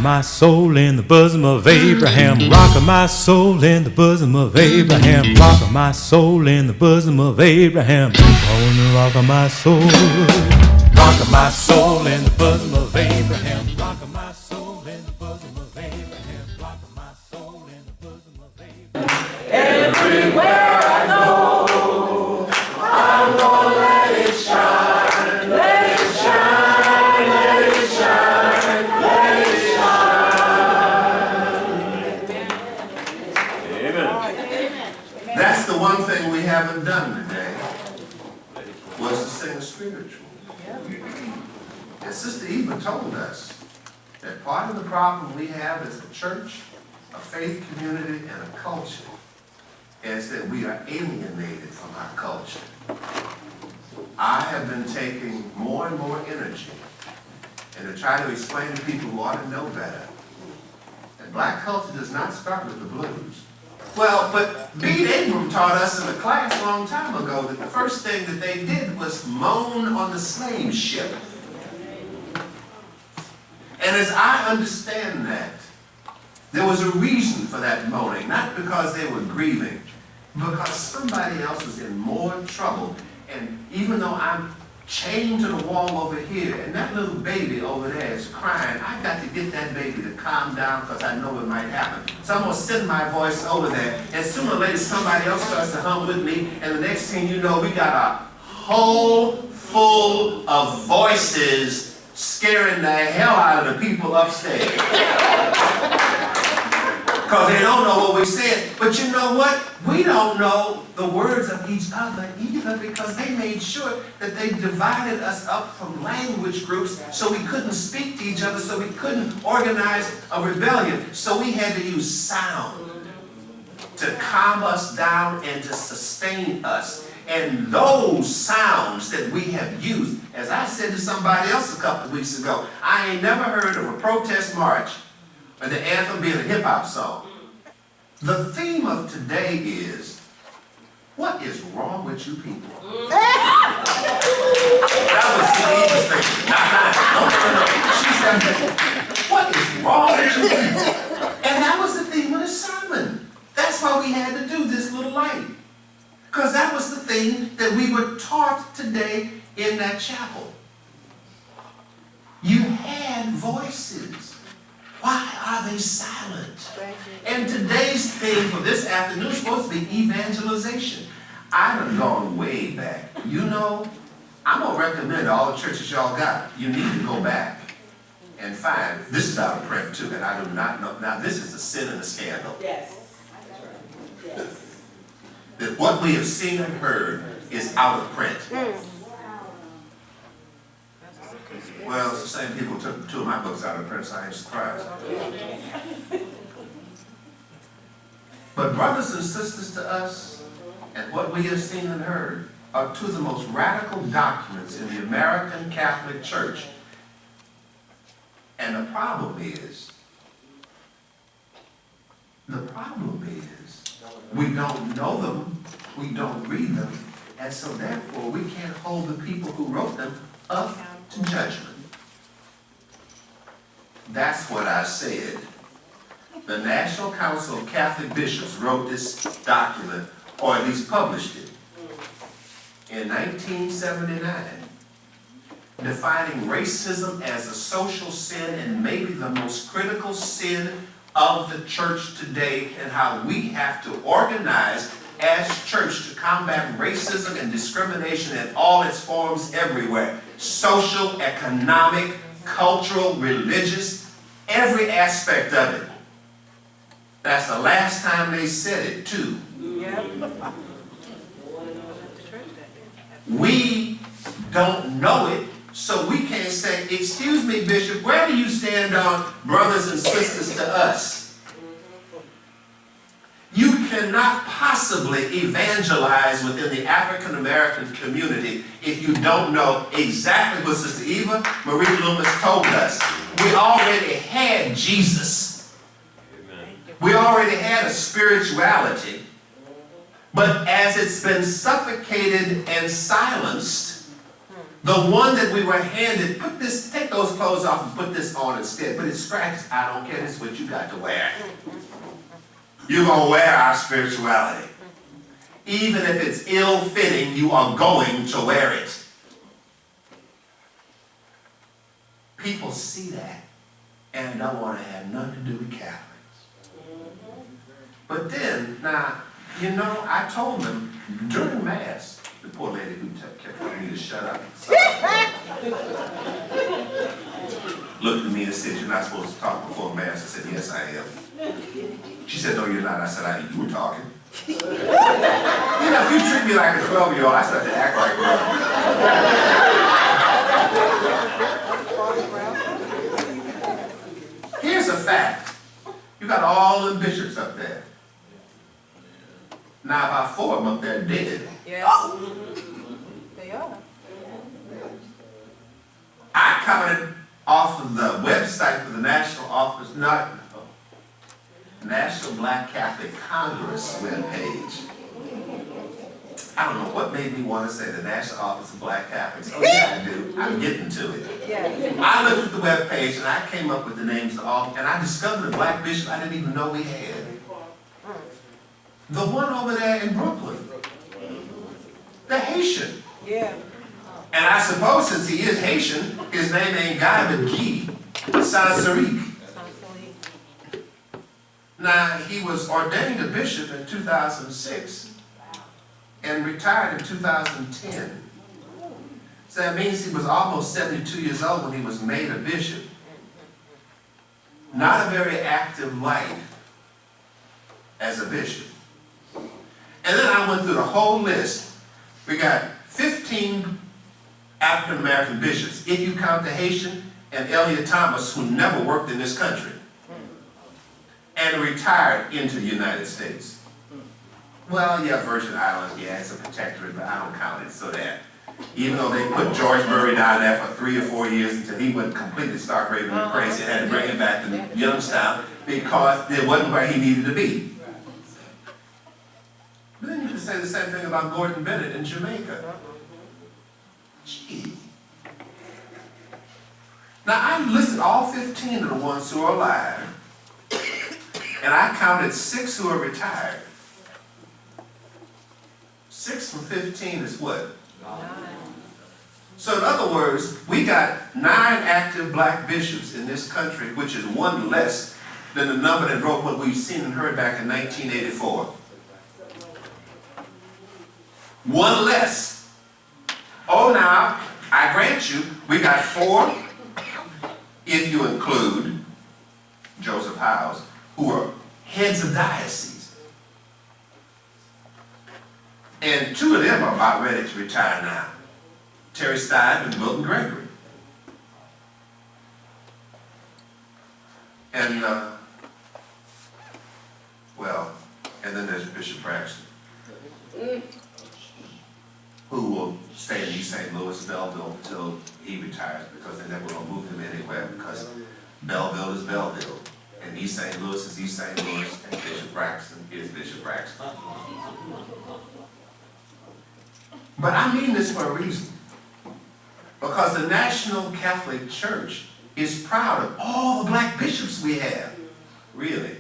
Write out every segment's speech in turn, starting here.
Rocking my soul in the bosom of Abraham. Rocking my soul in the bosom of Abraham. Rocking my soul in the bosom of Abraham. On the rock of my soul. Rocking my soul in the bosom of Abraham. Rocking my soul in the bosom of Abraham. Rocking my soul in the bosom of Abraham. Everywhere I go, I'm gonna let it shine, let it shine, let it shine, let it shine. Amen. That's the one thing we haven't done today, was to sing a spiritual. And Sister Eva told us that part of the problem we have as a church, a faith community, and a culture is that we are alienated from our culture. I have been taking more and more energy and to try to explain to people who ought to know better that black culture does not start with the blues. Well, but Bede Abram taught us in a class a long time ago that the first thing that they did was moan on the slave ship. And as I understand that, there was a reason for that moaning, not because they were grieving, because somebody else was in more trouble. And even though I'm chained to the wall over here, and that little baby over there is crying, I got to get that baby to calm down because I know it might happen. So I'm going to send my voice over there, and sooner or later somebody else starts to hum with me, and the next thing you know, we got a hole full of voices scaring the hell out of the people upstairs. Because they don't know what we said. But you know what? We don't know the words of each other either, because they made sure that they divided us up from language groups so we couldn't speak to each other, so we couldn't organize a rebellion. So we had to use sound to calm us down and to sustain us. And those sounds that we have used, as I said to somebody else a couple of weeks ago, I ain't never heard of a protest march or the anthem being a hip-hop song. The theme of today is, what is wrong with you people? That was Eva's thing, not mine. No. She said, what is wrong with you people? And that was the theme of the sermon. That's why we had to do this little light. Because that was the thing that we were taught today in that chapel. You had voices. Why are they silent? And today's theme for this afternoon is supposed to be evangelization. I've gone way back. You know, I'm going to recommend all the churches y'all got. You need to go back and find. This is out of print too, and I do not know. Now, this is a sin and a scandal. Yes. Yes. That what we have seen and heard is out of print. Well, it's the same people who took two of my books out of print, so I ain't surprised. But brothers and sisters, to us, and what we have seen and heard are two of the most radical documents in the American Catholic Church. And the problem is, we don't know them, we don't read them, and so therefore we can't hold the people who wrote them up to judgment. That's what I said. The National Council of Catholic Bishops wrote this document, or at least published it, in 1979, defining racism as a social sin and maybe the most critical sin of the church today, and how we have to organize as church to combat racism and discrimination in all its forms everywhere. Social, economic, cultural, religious, every aspect of it. That's the last time they said it too. Yep. We don't know it, so we can't say, excuse me, Bishop, where do you stand on brothers and sisters to us? You cannot possibly evangelize within the African American community if you don't know exactly what Sister Eva Marie Loomis told us. We already had Jesus. Amen. We already had a spirituality. But as it's been suffocated and silenced, The one that we were handed, take those clothes off and put this on instead. But it scratches. I don't care. This is what you got to wear. You're going to wear our spirituality. Even if it's ill-fitting, you are going to wear it. People see that and don't want to have nothing to do with Catholics. But then, now, you know, I told them during Mass, the poor lady who kept telling me to shut up, looked at me and said, "You're not supposed to talk before Mass." I said, "Yes, I am." She said, "No, you're not." I said, "You were talking." You know, if you treat me like a 12-year-old, I start to act like one. Here's a fact. You got all them bishops up there. Now about 4 of them up there dead. Yes. They are. I counted off of the website for the National Black Catholic Congress webpage. I don't know what made me want to say the National Office of Black Catholics. Oh yeah, I do. I'm getting to it. Yeah. I looked at the webpage and I came up with the names of all, and I discovered a black bishop I didn't even know we had. The one over there in Brooklyn. The Haitian. Yeah. And I suppose since he is Haitian, his name ain't Guy but Guy Saint-Cyrique. Now, he was ordained a bishop in 2006 and retired in 2010. So that means he was almost 72 years old when he was made a bishop. Not a very active life as a bishop. And then I went through the whole list. We got 15 African American bishops, if you count the Haitian and Elliot Thomas, who never worked in this country and retired into the United States. Well, yeah, Virgin Islands, yeah, it's a protectorate, but I don't count it, so that. Even though they put George Murray down there for 3 or 4 years until he went completely stark raving and crazy, and had to bring him back to Youngstown because it wasn't where he needed to be. But then you can say the same thing about Gordon Bennett in Jamaica. Gee. Now I listed all 15 of the ones who are alive, and I counted 6 who are retired. 6 from 15 is what? 9. So in other words, we got 9 active black bishops in this country, which is 1 less than the number that wrote what we've seen and heard back in 1984. 1 less. Oh, now, I grant you, we got 4, if you include Joseph Howes, who are heads of dioceses. And 2 of them are about ready to retire now. Terry Stein and Wilton Gregory. And, and then there's Bishop Braxton, who will stay in East St. Louis, Belleville, until he retires, because they're never going to move him anywhere, because Belleville is Belleville, and East St. Louis is East St. Louis, and Bishop Braxton is Bishop Braxton. But I mean this for a reason, because the National Catholic Church is proud of all the black bishops we have, really.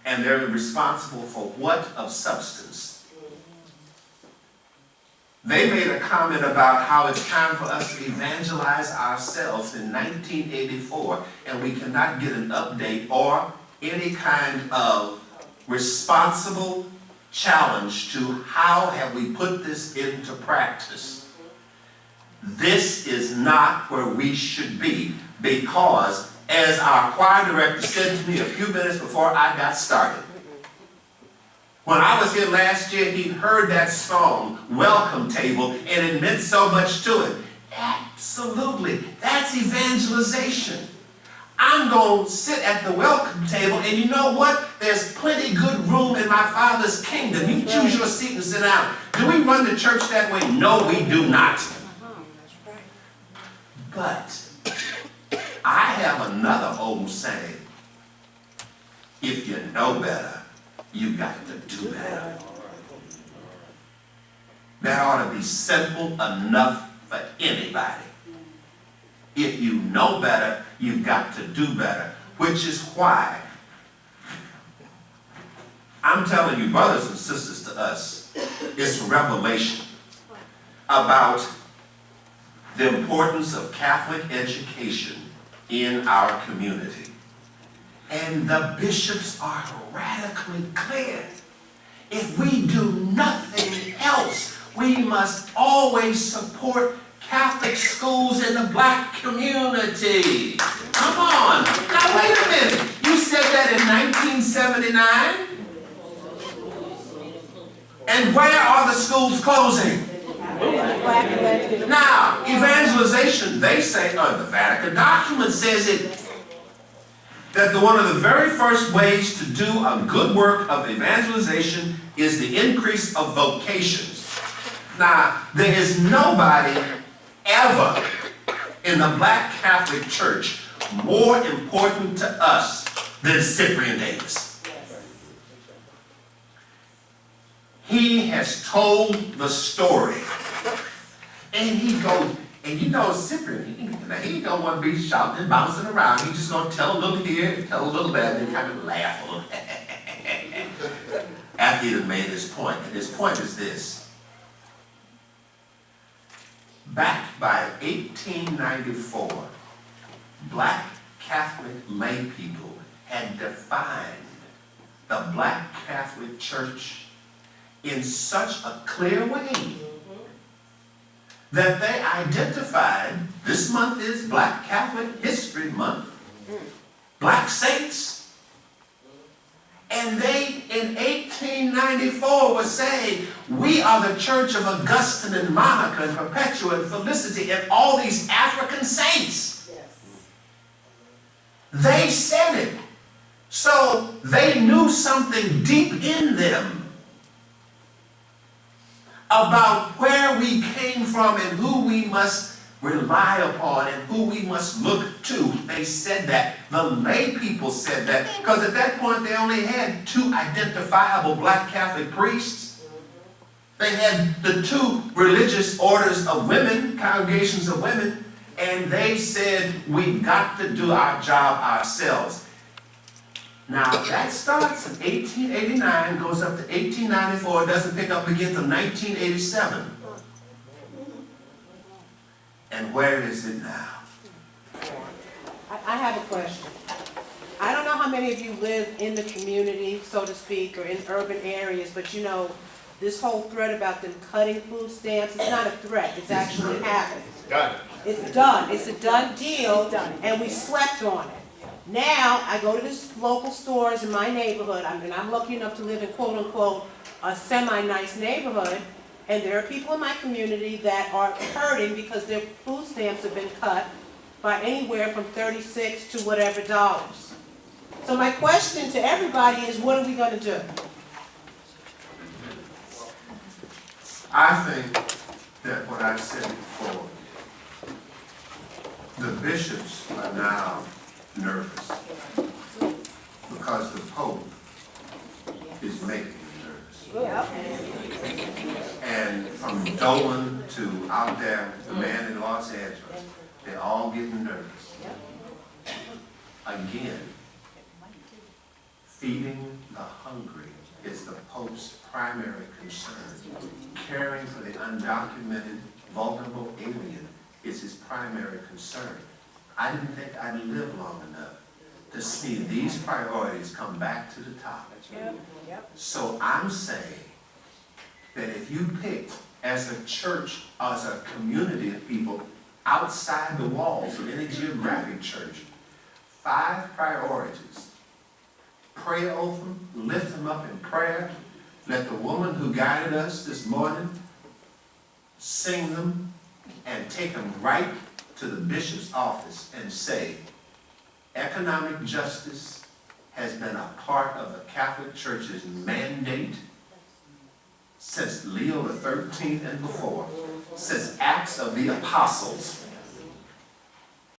And they're responsible for what of substance? They made a comment about how it's time for us to evangelize ourselves in 1984, and we cannot get an update or any kind of responsible challenge to how have we put this into practice. This is not where we should be, because as our choir director said to me a few minutes before I got started, when I was here last year, he heard that song, Welcome Table, and it meant so much to him. Absolutely. That's evangelization. I'm going to sit at the welcome table, and you know what? There's plenty good room in my Father's kingdom. You choose your seat and sit down. Do we run the church that way? No, we do not. But I have another old saying. If you know better, you got to do better. That ought to be simple enough for anybody. If you know better, you've got to do better, which is why I'm telling you, brothers and sisters, to us, it's revelation about the importance of Catholic education in our community. And the bishops are radically clear. If we do nothing else, we must always support Catholic schools in the black community. Come on. Now wait a minute. You said that in 1979? And where are the schools closing? Now, evangelization, they say, the Vatican document says it, that one of the very first ways to do a good work of evangelization is the increase of vocations. Now, there is nobody ever in the Black Catholic Church more important to us than Cyprian Davis. He has told the story. And he goes, and you know Cyprian, he don't want to be shouting and bouncing around. He's just going to tell a little here, tell a little there, and then kind of laugh a little. After he had made his point. And his point is this. Back by 1894, Black Catholic lay people had defined the Black Catholic Church in such a clear way that they identified, this month is Black Catholic History Month, Black saints, and they in 1894 were saying, we are the Church of Augustine and Monica and Perpetua and Felicity and all these African saints. They said it. So they knew something deep in them about where we came from and who we must rely upon and who we must look to. They said that. The lay people said that because at that point they only had two identifiable Black Catholic priests. They had the two religious orders of women, congregations of women, and they said, we've got to do our job ourselves. Now, that starts in 1889, goes up to 1894, it doesn't pick up again until 1987. And where is it now? I have a question. I don't know how many of you live in the community, so to speak, or in urban areas, but you know, this whole threat about them cutting food stamps, it's not a threat, it's actually happened. It's done. It's a done deal, and we slept on it. Now, I go to these local stores in my neighborhood, and I'm lucky enough to live in quote-unquote a semi-nice neighborhood, and there are people in my community that are hurting because their food stamps have been cut by anywhere from 36 to whatever dollars. So my question to everybody is, what are we going to do? I think that what I said before, the bishops are now nervous because the Pope is making them nervous. And from Dolan to out there, the man in Los Angeles, they're all getting nervous. Again, feeding the hungry is the Pope's primary concern. Caring for the undocumented, vulnerable alien is his primary concern. I didn't think I'd live long enough to see these priorities come back to the top. So I'm saying that if you picked as a church, as a community of people outside the walls of any geographic church, 5 priorities. Pray over them, lift them up in prayer. Let the woman who guided us this morning sing them and take them right to the bishop's office and say, economic justice has been a part of the Catholic Church's mandate since Leo the 13th and before, since Acts of the Apostles.